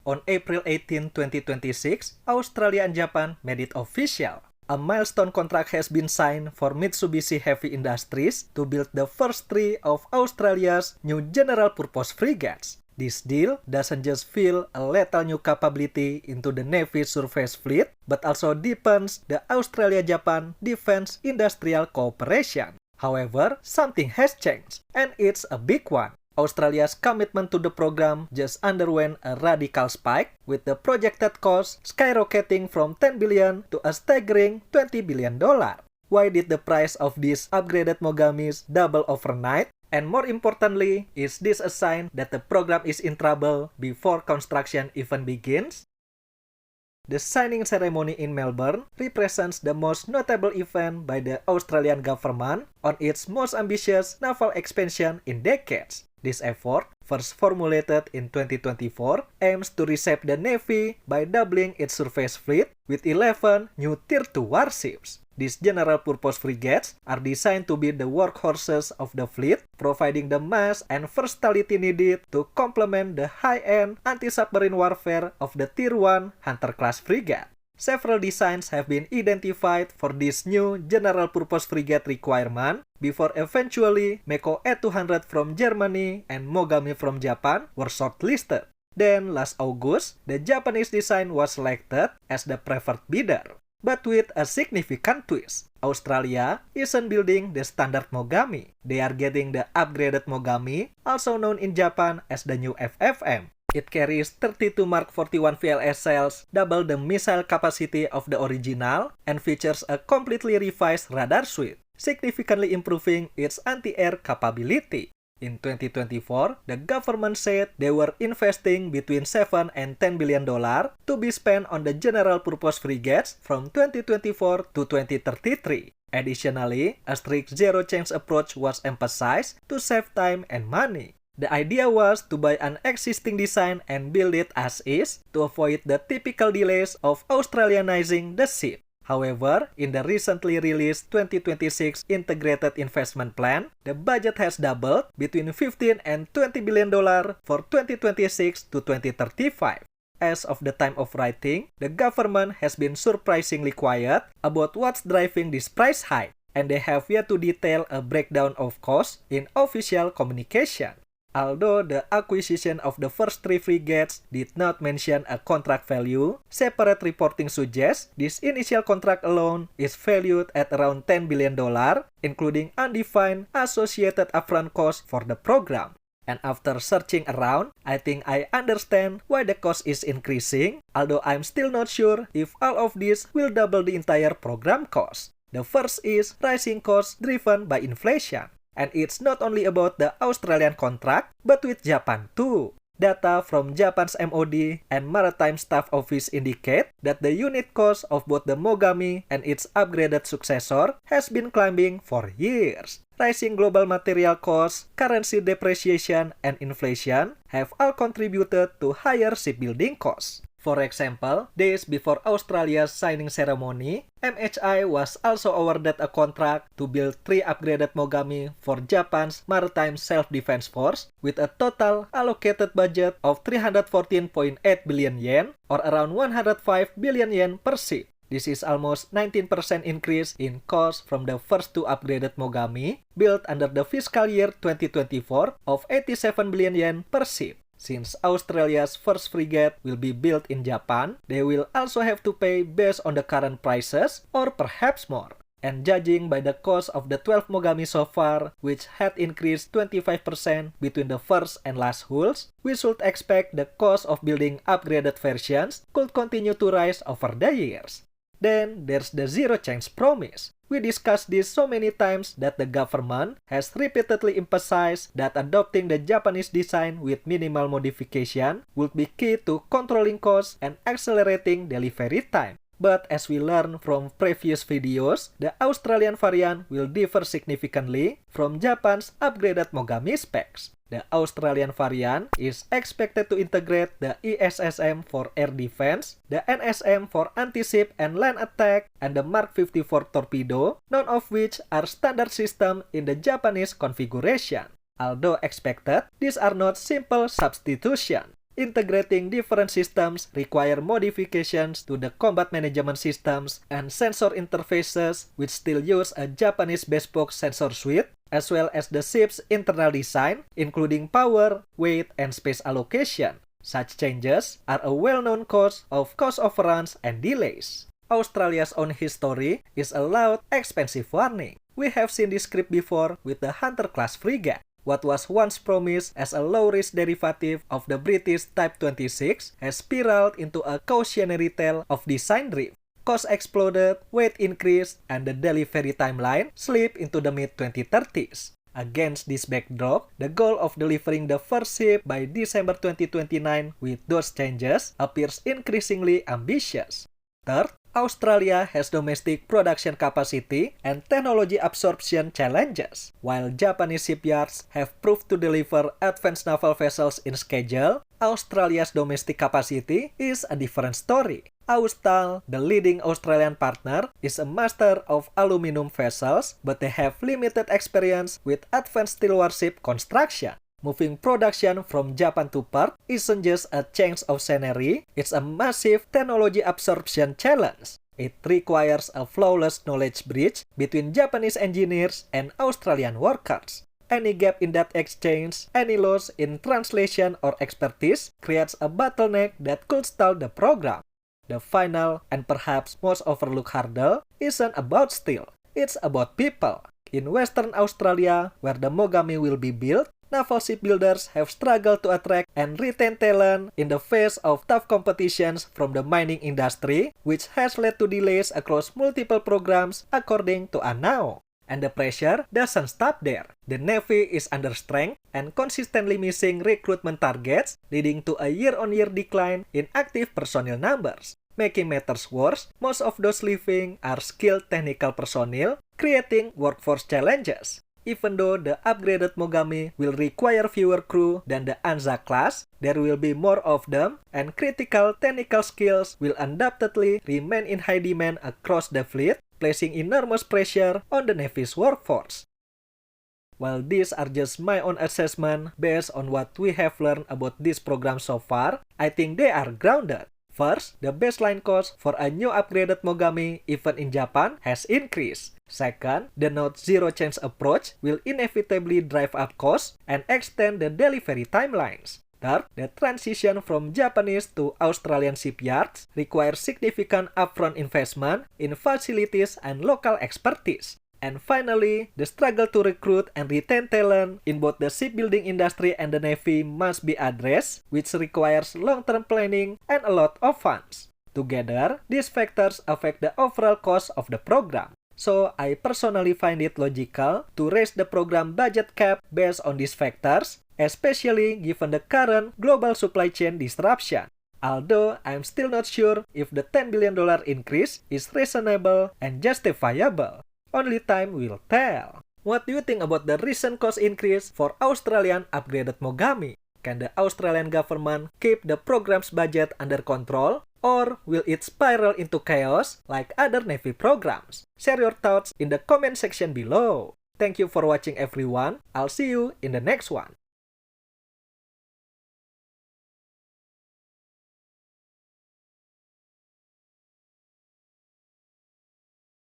on April 18, 2026, Australia and Japan made it official. A milestone contract has been signed for Mitsubishi Heavy Industries to build the first three of Australia's new general-purpose frigates. This deal doesn't just fill a lethal new capability into the Navy's surface fleet, but also deepens the Australia-Japan defense industrial cooperation. However, something has changed, and it's a big one. Australia's commitment to the program just underwent a radical spike, with the projected cost skyrocketing from $10 billion to a staggering $20 billion. Why did the price of these upgraded Mogamis double overnight? And more importantly, is this a sign that the program is in trouble before construction even begins? The signing ceremony in Melbourne represents the most notable event by the Australian government on its most ambitious naval expansion in decades. This effort, first formulated in 2024, aims to reshape the Navy by doubling its surface fleet with 11 new Tier 2 warships. These general-purpose frigates are designed to be the workhorses of the fleet, providing the mass and versatility needed to complement the high-end anti-submarine warfare of the Tier 1 Hunter-class frigate. Several designs have been identified for this new general-purpose frigate requirement before eventually Mako A200 from Germany and Mogami from Japan were shortlisted. Then, last August, the Japanese design was selected as the preferred bidder. But with a significant twist, Australia isn't building the standard Mogami. They are getting the upgraded Mogami, also known in Japan as the new FFM. It carries 32 Mark 41 VLS cells, double the missile capacity of the original, and features a completely revised radar suite, significantly improving its anti-air capability. In 2024, the government said they were investing between $7 and $10 billion to be spent on the general-purpose frigates from 2024 to 2033. Additionally, a strict zero-change approach was emphasized to save time and money. The idea was to buy an existing design and build it as is to avoid the typical delays of Australianizing the ship. However, in the recently released 2026 Integrated Investment Plan, the budget has doubled between $15 and $20 billion for 2026 to 2035. As of the time of writing, the government has been surprisingly quiet about what's driving this price hike, and they have yet to detail a breakdown of costs in official communication. Although the acquisition of the first three frigates did not mention a contract value, separate reporting suggests this initial contract alone is valued at around $10 billion, including undefined associated upfront costs for the program. And after searching around, I think I understand why the cost is increasing, although I'm still not sure if all of this will double the entire program cost. The first is rising costs driven by inflation. And it's not only about the Australian contract, but with Japan too. Data from Japan's MOD and Maritime Staff Office indicate that the unit cost of both the Mogami and its upgraded successor has been climbing for years. Rising global material costs, currency depreciation, and inflation have all contributed to higher shipbuilding costs. For example, days before Australia's signing ceremony, MHI was also awarded a contract to build 3 upgraded Mogami for Japan's Maritime Self-Defense Force with a total allocated budget of 314.8 billion yen or around 105 billion yen per ship. This is almost 19% increase in cost from the first 2 upgraded Mogami built under the fiscal year 2024 of 87 billion yen per ship. Since Australia's first frigate will be built in Japan, they will also have to pay based on the current prices or perhaps more. And judging by the cost of the 12 Mogami so far, which had increased 25% between the first and last hulls, we should expect the cost of building upgraded versions could continue to rise over the years. Then there's the zero-change promise. We discussed this so many times that the government has repeatedly emphasized that adopting the Japanese design with minimal modification would be key to controlling costs and accelerating delivery time. But as we learned from previous videos, the Australian variant will differ significantly from Japan's upgraded Mogami specs. The Australian variant is expected to integrate the ESSM for air defense, the NSM for anti-ship and land attack, and the Mark 54 torpedo, none of which are standard system in the Japanese configuration. Although expected, these are not simple substitution. integrating different systems require modifications to the combat management systems and sensor interfaces which still use a Japanese bespoke sensor suite, as well as the ship's internal design, including power, weight, and space allocation. Such changes are a well-known cause of cost overruns and delays. Australia's own history is a loud, expensive warning. We have seen this script before with the Hunter-class frigate. What was once promised as a low-risk derivative of the British Type 26 has spiraled into a cautionary tale of design drift. Cost exploded, weight increased, and the delivery timeline slipped into the mid-2030s. Against this backdrop, the goal of delivering the first ship by December 2029 with those changes appears increasingly ambitious. Third, Australia has domestic production capacity and technology absorption challenges. While Japanese shipyards have proved to deliver advanced naval vessels in schedule, Australia's domestic capacity is a different story. Austal, the leading Australian partner, is a master of aluminum vessels, but they have limited experience with advanced steel warship construction. Moving production from Japan to Perth isn't just a change of scenery, it's a massive technology absorption challenge. It requires a flawless knowledge bridge between Japanese engineers and Australian workers. Any gap in that exchange, any loss in translation or expertise creates a bottleneck that could stall the program. The final and perhaps most overlooked hurdle isn't about steel, it's about people. In Western Australia, where the Mogami will be built, naval shipbuilders have struggled to attract and retain talent in the face of tough competitions from the mining industry, which has led to delays across multiple programs, according to ANAO. And the pressure doesn't stop there. The Navy is understrength and consistently missing recruitment targets, leading to a year-on-year decline in active personnel numbers. Making matters worse, most of those leaving are skilled technical personnel, creating workforce challenges. Even though the upgraded Mogami will require fewer crew than the Anza class, there will be more of them, and critical technical skills will undoubtedly remain in high demand across the fleet, placing enormous pressure on the Navy's workforce. While these are just my own assessment based on what we have learned about this program so far, I think they are grounded. First, the baseline cost for a new upgraded Mogami, even in Japan, has increased. Second, the Note Zero Change approach will inevitably drive up costs and extend the delivery timelines. Third, the transition from Japanese to Australian shipyards requires significant upfront investment in facilities and local expertise. And finally, the struggle to recruit and retain talent in both the shipbuilding industry and the Navy must be addressed, which requires long-term planning and a lot of funds. Together, these factors affect the overall cost of the program. So, I personally find it logical to raise the program budget cap based on these factors, especially given the current global supply chain disruption. Although I'm still not sure if the $10 billion increase is reasonable and justifiable. Only time will tell. What do you think about the recent cost increase for Australian upgraded Mogami? Can the Australian government keep the program's budget under control? Or will it spiral into chaos like other Navy programs? Share your thoughts in the comment section below. Thank you for watching everyone. I'll see you in the next one.